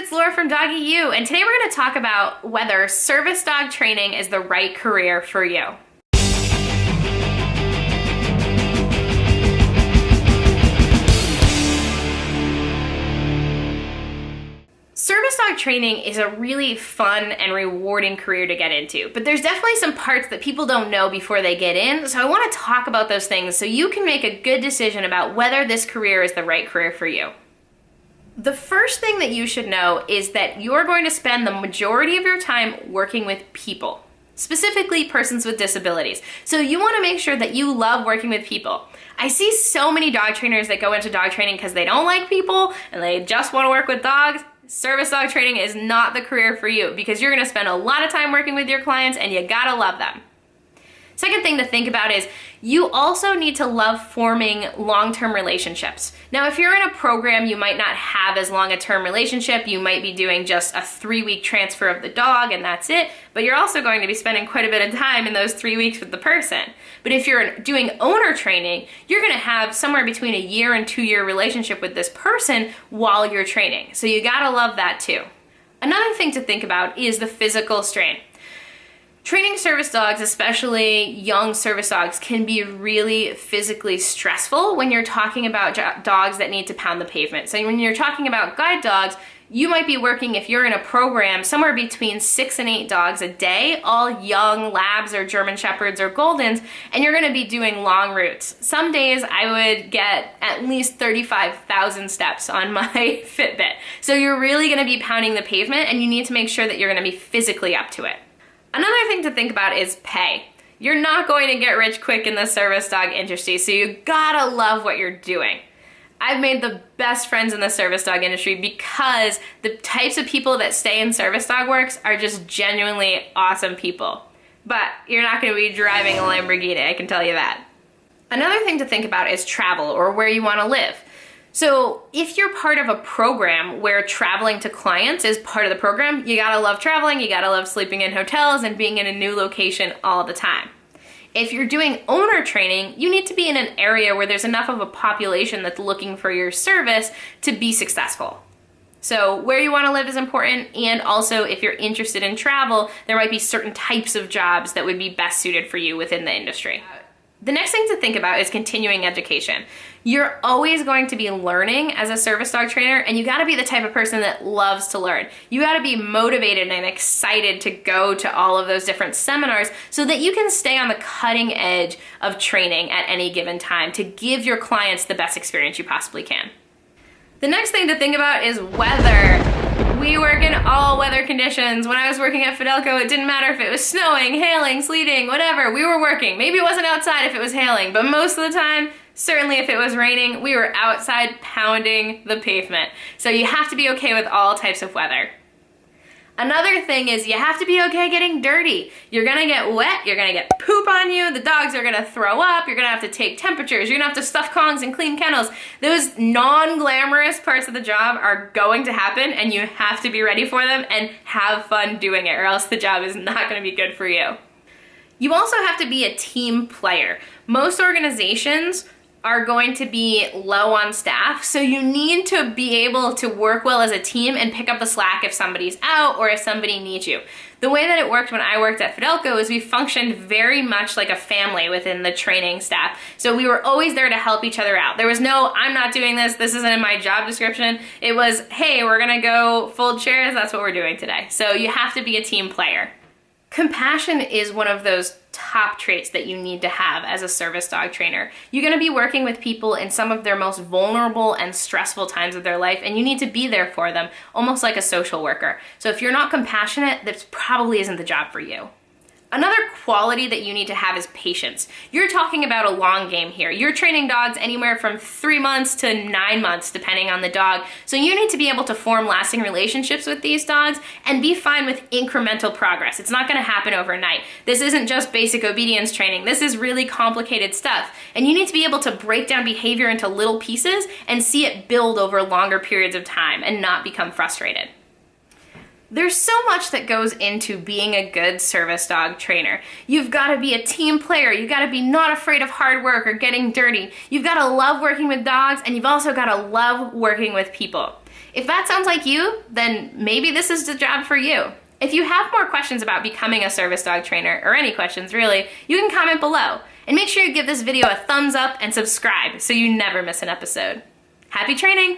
it's Laura from Doggy U, and today we're going to talk about whether service dog training is the right career for you. Service dog training is a really fun and rewarding career to get into, but there's definitely some parts that people don't know before they get in, so I want to talk about those things so you can make a good decision about whether this career is the right career for you. The first thing that you should know is that you're going to spend the majority of your time working with people, specifically persons with disabilities. So you want to make sure that you love working with people. I see so many dog trainers that go into dog training because they don't like people and they just want to work with dogs. Service dog training is not the career for you because you're going to spend a lot of time working with your clients and you gotta love them. Second thing to think about is you also need to love forming long-term relationships. Now, if you're in a program, you might not have as long a term relationship. You might be doing just a 3-week transfer of the dog and that's it, but you're also going to be spending quite a bit of time in those 3 weeks with the person. But if you're doing owner training, you're gonna have somewhere between a 1 and 2 year relationship with this person while you're training. So you gotta love that too. Another thing to think about is the physical strain. Training service dogs, especially young service dogs, can be really physically stressful when you're talking about dogs that need to pound the pavement. So when you're talking about guide dogs, you might be working, if you're in a program, somewhere between 6 and 8 dogs a day, all young labs or German Shepherds or Goldens, and you're gonna be doing long routes. Some days I would get at least 35,000 steps on my Fitbit. So you're really gonna be pounding the pavement and you need to make sure that you're gonna be physically up to it. Another thing to think about is pay. You're not going to get rich quick in the service dog industry, so you gotta love what you're doing. I've made the best friends in the service dog industry because the types of people that stay in service dog works are just genuinely awesome people. But you're not gonna be driving a Lamborghini, I can tell you that. Another thing to think about is travel or where you wanna live. So if you're part of a program where traveling to clients is part of the program, you gotta love traveling, you gotta love sleeping in hotels and being in a new location all the time. If you're doing owner training, you need to be in an area where there's enough of a population that's looking for your service to be successful. So where you wanna live is important, and also if you're interested in travel, there might be certain types of jobs that would be best suited for you within the industry. The next thing to think about is continuing education. You're always going to be learning as a service dog trainer, and you gotta be the type of person that loves to learn. You gotta be motivated and excited to go to all of those different seminars so that you can stay on the cutting edge of training at any given time to give your clients the best experience you possibly can. The next thing to think about is weather. We work in all weather conditions. When I was working at Fidelco, it didn't matter if it was snowing, hailing, sleeting, whatever, we were working. Maybe it wasn't outside if it was hailing, but most of the time, certainly if it was raining, we were outside pounding the pavement. So you have to be okay with all types of weather. Another thing is you have to be okay getting dirty. You're gonna get wet, you're gonna get poop on you, the dogs are gonna throw up, you're gonna have to take temperatures, you're gonna have to stuff Kongs and clean kennels. Those non-glamorous parts of the job are going to happen and you have to be ready for them and have fun doing it, or else the job is not gonna be good for you. You also have to be a team player. Most organizations are going to be low on staff, so you need to be able to work well as a team and pick up the slack if somebody's out or if somebody needs you. The way that it worked when I worked at Fidelco is we functioned very much like a family within the training staff. So we were always there to help each other out. There was no, I'm not doing this isn't in my job description. It was, hey, we're gonna go fold chairs, that's what we're doing today. So you have to be a team player. Compassion is one of those top traits that you need to have as a service dog trainer. You're gonna be working with people in some of their most vulnerable and stressful times of their life, and you need to be there for them, almost like a social worker. So if you're not compassionate, that probably isn't the job for you. Another quality that you need to have is patience. You're talking about a long game here. You're training dogs anywhere from 3 months to 9 months, depending on the dog. So you need to be able to form lasting relationships with these dogs and be fine with incremental progress. It's not gonna happen overnight. This isn't just basic obedience training. This is really complicated stuff. And you need to be able to break down behavior into little pieces and see it build over longer periods of time and not become frustrated. There's so much that goes into being a good service dog trainer. You've got to be a team player. You've got to be not afraid of hard work or getting dirty. You've got to love working with dogs, and you've also got to love working with people. If that sounds like you, then maybe this is the job for you. If you have more questions about becoming a service dog trainer, or any questions really, you can comment below. And make sure you give this video a thumbs up and subscribe so you never miss an episode. Happy training!